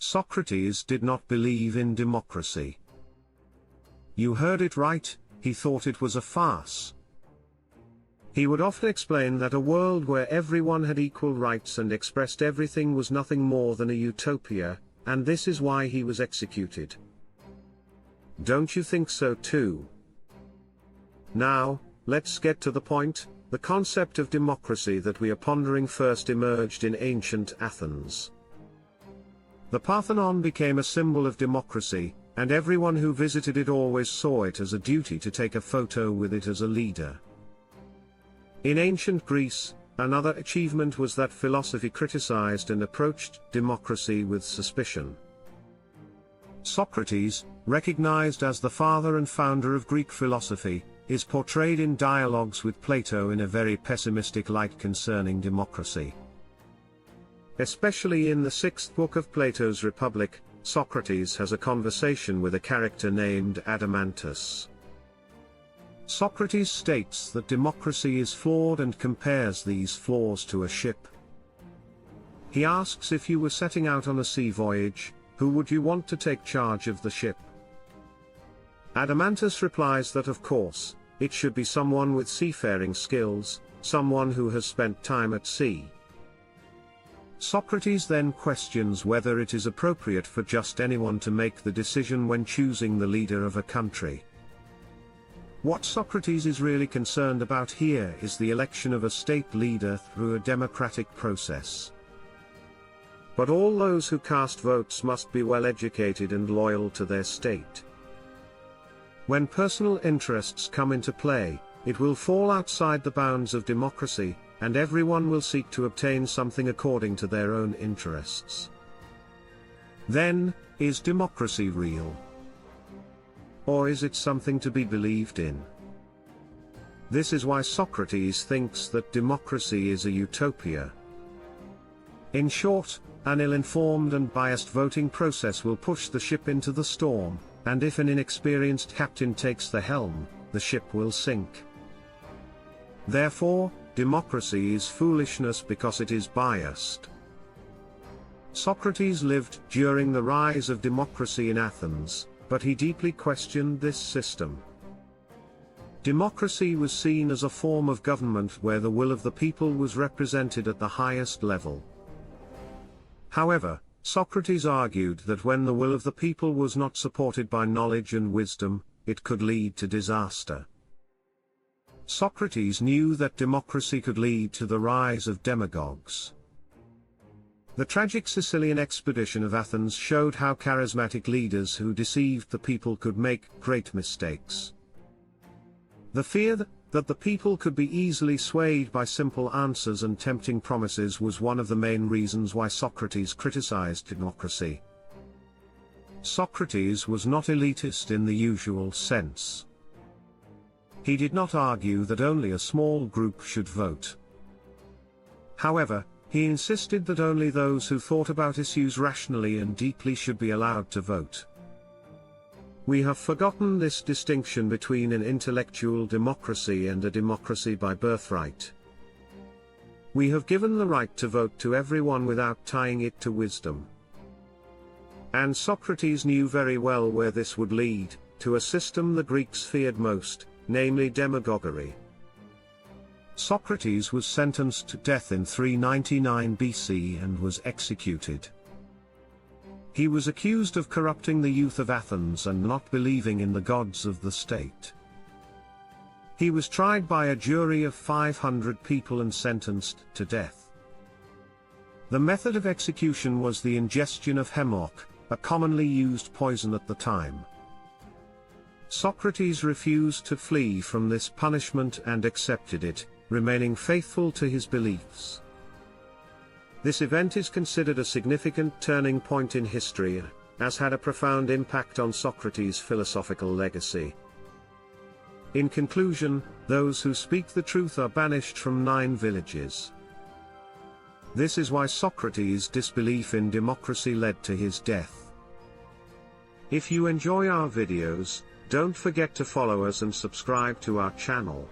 Socrates did not believe in democracy. You heard it right, he thought it was a farce. He would often explain that a world where everyone had equal rights and expressed everything was nothing more than a utopia, and this is why he was executed. Don't you think so too? Now, let's get to the point. The concept of democracy that we are pondering first emerged in ancient Athens. The Parthenon became a symbol of democracy, and everyone who visited it always saw it as a duty to take a photo with it as a leader. In ancient Greece, another achievement was that philosophy criticized and approached democracy with suspicion. Socrates, recognized as the father and founder of Greek philosophy, is portrayed in dialogues with Plato in a very pessimistic light concerning democracy. Especially in the sixth book of Plato's Republic, Socrates has a conversation with a character named Adeimantus. Socrates states that democracy is flawed and compares these flaws to a ship. He asks, if you were setting out on a sea voyage, who would you want to take charge of the ship? Adeimantus replies that of course, it should be someone with seafaring skills, someone who has spent time at sea. Socrates then questions whether it is appropriate for just anyone to make the decision when choosing the leader of a country. What Socrates is really concerned about here is the election of a state leader through a democratic process. But all those who cast votes must be well educated and loyal to their state. When personal interests come into play, it will fall outside the bounds of democracy, and everyone will seek to obtain something according to their own interests. Then, is democracy real? Or is it something to be believed in? This is why Socrates thinks that democracy is a utopia. In short, an ill-informed and biased voting process will push the ship into the storm, and if an inexperienced captain takes the helm, the ship will sink. Therefore, democracy is foolishness because it is biased. Socrates lived during the rise of democracy in Athens, but he deeply questioned this system. Democracy was seen as a form of government where the will of the people was represented at the highest level. However, Socrates argued that when the will of the people was not supported by knowledge and wisdom, it could lead to disaster. Socrates knew that democracy could lead to the rise of demagogues. The tragic Sicilian expedition of Athens showed how charismatic leaders who deceived the people could make great mistakes. The fear that the people could be easily swayed by simple answers and tempting promises was one of the main reasons why Socrates criticized democracy. Socrates was not elitist in the usual sense. He did not argue that only a small group should vote. However, he insisted that only those who thought about issues rationally and deeply should be allowed to vote. We have forgotten this distinction between an intellectual democracy and a democracy by birthright. We have given the right to vote to everyone without tying it to wisdom. And Socrates knew very well where this would lead, to a system the Greeks feared most, namely demagoguery. Socrates was sentenced to death in 399 BC and was executed. He was accused of corrupting the youth of Athens and not believing in the gods of the state. He was tried by a jury of 500 people and sentenced to death. The method of execution was the ingestion of hemlock, a commonly used poison at the time. Socrates refused to flee from this punishment and accepted it, remaining faithful to his beliefs. This event is considered a significant turning point in history, as had a profound impact on Socrates' philosophical legacy. In conclusion, those who speak the truth are banished from 9 villages. This is why Socrates' disbelief in democracy led to his death. If you enjoy our videos, don't forget to follow us and subscribe to our channel.